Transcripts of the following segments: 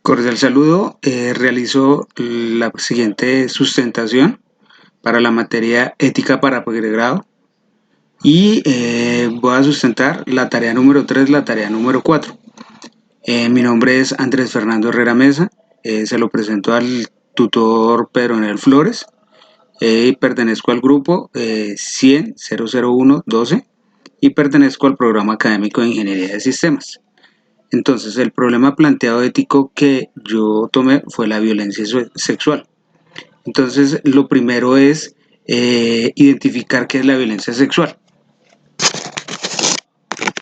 Cordial saludo. Realizo la siguiente sustentación para la materia ética para pregrado y voy a sustentar la tarea número 3, la tarea número 4. Mi nombre es Andrés Fernando Herrera Mesa, se lo presento al tutor Pedro Nel Flores y pertenezco al grupo 100-001-12 y pertenezco al programa académico de Ingeniería de Sistemas. Entonces, el problema planteado ético que yo tomé fue la violencia sexual. Entonces, lo primero es identificar qué es la violencia sexual.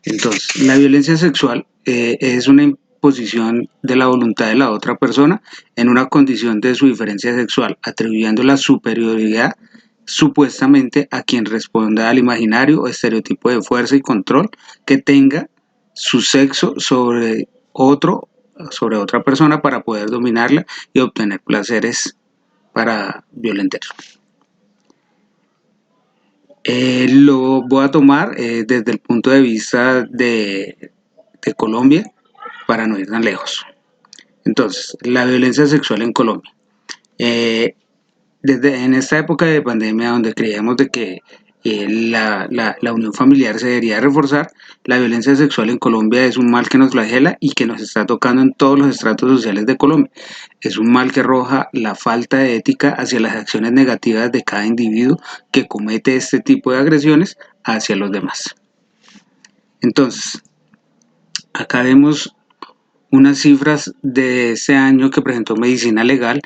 Entonces, la violencia sexual es una imposición de la voluntad de la otra persona en una condición de su diferencia sexual, atribuyendo la superioridad supuestamente a quien responda al imaginario o estereotipo de fuerza y control que tenga su sexo sobre otra persona para poder dominarla y obtener placeres para violentar. Lo voy a tomar desde el punto de vista de Colombia para no ir tan lejos. Entonces, la violencia sexual en Colombia. En esta época de pandemia donde creíamos de que la unión familiar se debería reforzar, la violencia sexual en Colombia es un mal que nos flagela y que nos está tocando en todos los estratos sociales de Colombia. Es un mal que arroja la falta de ética hacia las acciones negativas de cada individuo que comete este tipo de agresiones hacia los demás. Entonces, acá vemos unas cifras de ese año que presentó Medicina Legal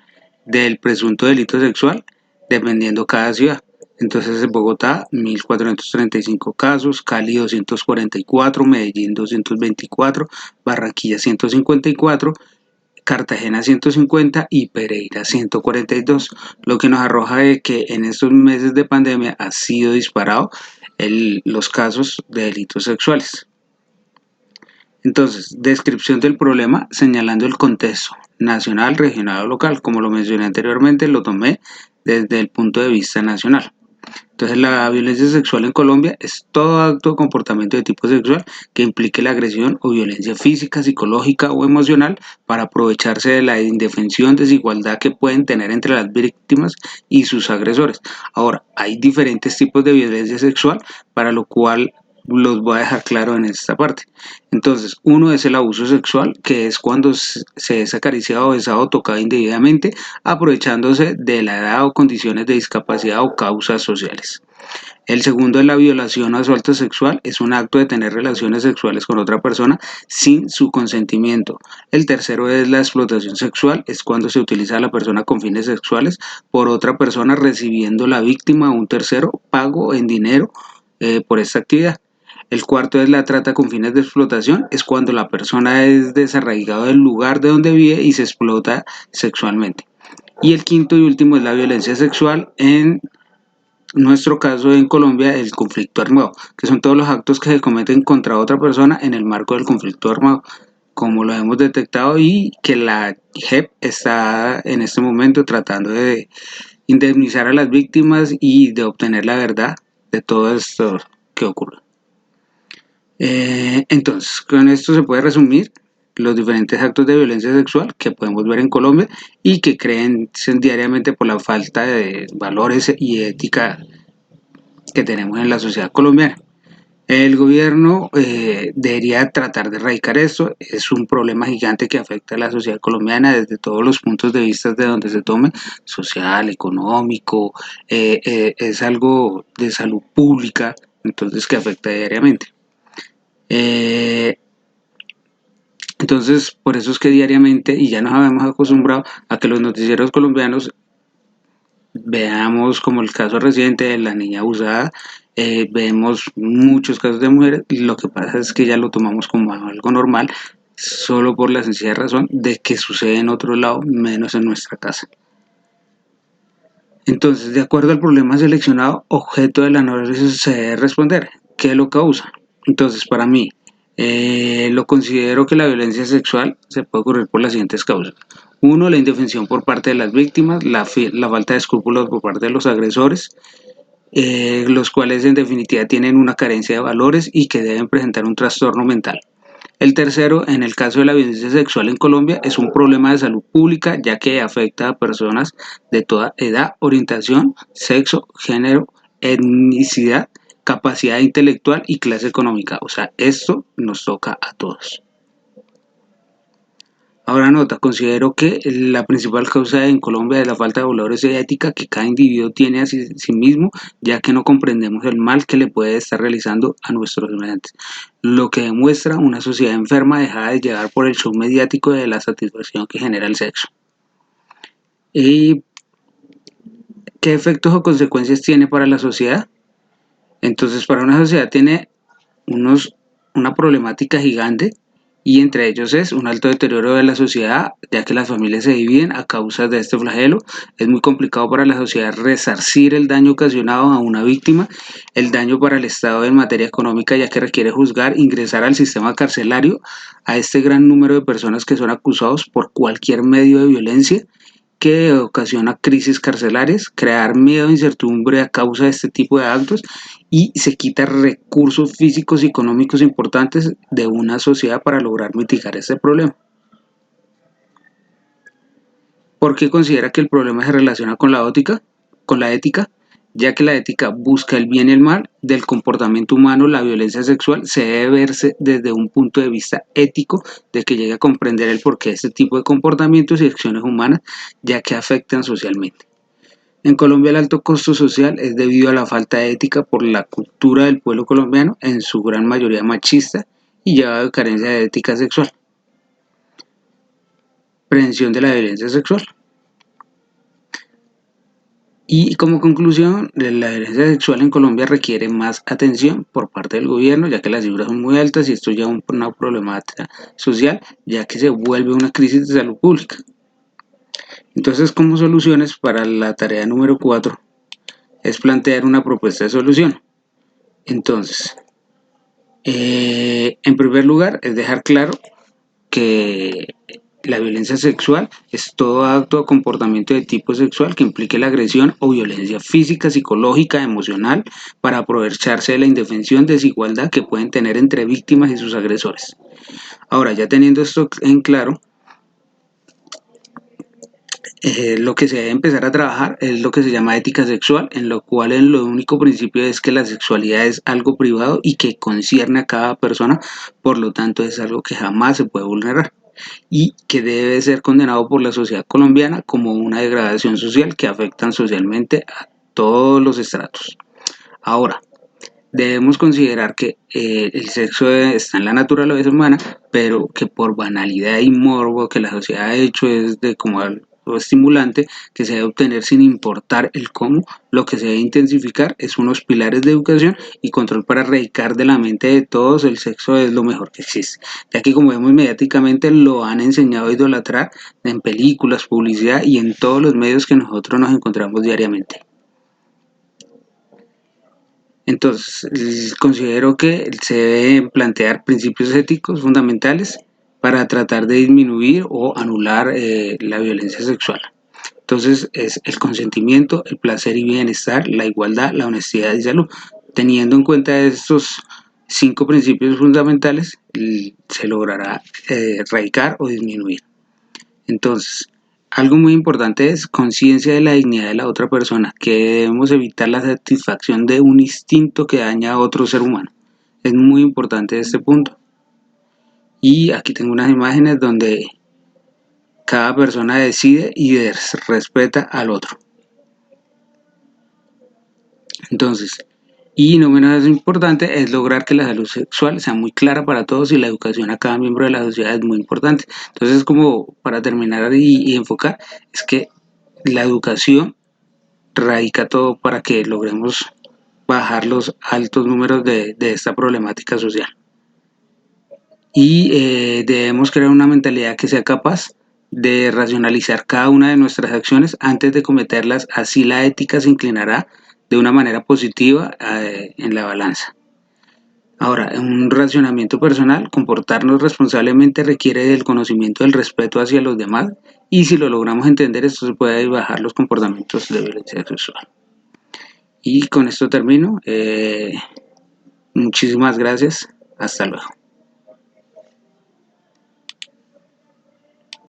del presunto delito sexual, dependiendo cada ciudad. Entonces, en Bogotá, 1.435 casos, Cali, 244, Medellín, 224, Barranquilla, 154, Cartagena, 150 y Pereira, 142, lo que nos arroja de que en estos meses de pandemia ha sido disparado los casos de delitos sexuales. Entonces, descripción del problema señalando el contexto nacional, regional o local. Como lo mencioné anteriormente, lo tomé desde el punto de vista nacional. Entonces, la violencia sexual en Colombia es todo acto o comportamiento de tipo sexual que implique la agresión o violencia física, psicológica o emocional para aprovecharse de la indefensión, desigualdad que pueden tener entre las víctimas y sus agresores. Ahora, hay diferentes tipos de violencia sexual, para lo cual los voy a dejar claro en esta parte. Entonces, uno es el abuso sexual, que es cuando se es acariciado, besado o tocado indebidamente, aprovechándose de la edad o condiciones de discapacidad o causas sociales. El segundo es la violación o asalto sexual, es un acto de tener relaciones sexuales con otra persona sin su consentimiento. El tercero es la explotación sexual, es cuando se utiliza a la persona con fines sexuales por otra persona recibiendo la víctima o un tercero pago en dinero por esta actividad. El cuarto es la trata con fines de explotación, es cuando la persona es desarraigada del lugar de donde vive y se explota sexualmente. Y el quinto y último es la violencia sexual, en nuestro caso en Colombia, el conflicto armado, que son todos los actos que se cometen contra otra persona en el marco del conflicto armado, como lo hemos detectado y que la JEP está en este momento tratando de indemnizar a las víctimas y de obtener la verdad de todo esto que ocurre. Entonces, con esto se puede resumir los diferentes actos de violencia sexual que podemos ver en Colombia y que creen diariamente por la falta de valores y ética que tenemos en la sociedad colombiana. El gobierno debería tratar de erradicar esto. Es un problema gigante que afecta a la sociedad colombiana desde todos los puntos de vista de donde se tome, social, económico, es algo de salud pública, entonces que afecta diariamente. Entonces, por eso es que diariamente, y ya nos habíamos acostumbrado a que los noticieros colombianos veamos como el caso reciente de la niña abusada, vemos muchos casos de mujeres, y lo que pasa es que ya lo tomamos como algo normal, solo por la sencilla razón de que sucede en otro lado, menos en nuestra casa. Entonces, de acuerdo al problema seleccionado, objeto del análisis se debe responder. ¿Qué lo causa? Entonces, para mí, lo considero que la violencia sexual se puede ocurrir por las siguientes causas. Uno, la indefensión por parte de las víctimas, la falta de escrúpulos por parte de los agresores. los cuales en definitiva tienen una carencia de valores y que deben presentar un trastorno mental. El tercero, en el caso de la violencia sexual en Colombia, es un problema de salud pública, ya que afecta a personas de toda edad, orientación, sexo, género, etnicidad, capacidad intelectual y clase económica. O sea, esto nos toca a todos. Ahora nota, considero que la principal causa en Colombia es la falta de valores y ética que cada individuo tiene hacia sí mismo, ya que no comprendemos el mal que le puede estar realizando a nuestros semejantes, lo que demuestra una sociedad enferma dejada de llevar por el show mediático de la satisfacción que genera el sexo. ¿Y qué efectos o consecuencias tiene para la sociedad? Entonces, para una sociedad tiene una problemática gigante y entre ellos es un alto deterioro de la sociedad, ya que las familias se dividen a causa de este flagelo. Es muy complicado para la sociedad resarcir el daño ocasionado a una víctima, el daño para el Estado en materia económica, ya que requiere juzgar, ingresar al sistema carcelario a este gran número de personas que son acusados por cualquier medio de violencia que ocasiona crisis carcelarias, crear miedo e incertidumbre a causa de este tipo de actos y se quita recursos físicos y económicos importantes de una sociedad para lograr mitigar este problema. ¿Por qué considera que el problema se relaciona con la ética? Con la ética, ya que la ética busca el bien y el mal del comportamiento humano, la violencia sexual se debe verse desde un punto de vista ético, de que llegue a comprender el porqué de este tipo de comportamientos y acciones humanas, ya que afectan socialmente. En Colombia el alto costo social es debido a la falta de ética por la cultura del pueblo colombiano, en su gran mayoría machista y llevado de carencia de ética sexual. Prevención de la violencia sexual. Y como conclusión, la violencia sexual en Colombia requiere más atención por parte del gobierno, ya que las cifras son muy altas y esto ya es una problemática social, ya que se vuelve una crisis de salud pública. Entonces, como soluciones para la tarea número 4 es plantear una propuesta de solución. Entonces, en primer lugar, es dejar claro que la violencia sexual es todo acto o comportamiento de tipo sexual que implique la agresión o violencia física, psicológica, emocional, para aprovecharse de la indefensión, desigualdad que pueden tener entre víctimas y sus agresores. Ahora, ya teniendo esto en claro, lo que se debe empezar a trabajar es lo que se llama ética sexual, en lo cual el único principio es que la sexualidad es algo privado y que concierne a cada persona, por lo tanto es algo que jamás se puede vulnerar y que debe ser condenado por la sociedad colombiana como una degradación social que afecta socialmente a todos los estratos. Ahora, debemos considerar que el sexo está en la naturaleza humana, pero que por banalidad y morbo que la sociedad ha hecho es de como algo estimulante que se debe obtener sin importar el cómo, lo que se debe intensificar es unos pilares de educación y control para erradicar de la mente de todos el sexo es lo mejor que existe, ya que como vemos mediáticamente lo han enseñado a idolatrar en películas, publicidad y en todos los medios que nosotros nos encontramos diariamente. Entonces, considero que se deben plantear principios éticos fundamentales para tratar de disminuir o anular la violencia sexual. Entonces, es el consentimiento, el placer y bienestar, la igualdad, la honestidad y salud. Teniendo en cuenta estos 5 principios fundamentales, se logrará erradicar o disminuir. Entonces, algo muy importante es conciencia de la dignidad de la otra persona, que debemos evitar la satisfacción de un instinto que daña a otro ser humano. Es muy importante este punto. Y aquí tengo unas imágenes donde cada persona decide y respeta al otro. Entonces, y no menos importante es lograr que la salud sexual sea muy clara para todos y la educación a cada miembro de la sociedad es muy importante. Entonces, como para terminar y enfocar, es que la educación radica todo para que logremos bajar los altos números de esta problemática social. Y debemos crear una mentalidad que sea capaz de racionalizar cada una de nuestras acciones antes de cometerlas, así la ética se inclinará de una manera positiva en la balanza. Ahora, un racionamiento personal, comportarnos responsablemente requiere del conocimiento del respeto hacia los demás y si lo logramos entender, esto se puede bajar los comportamientos de violencia sexual. Y con esto termino. Muchísimas gracias. Hasta luego.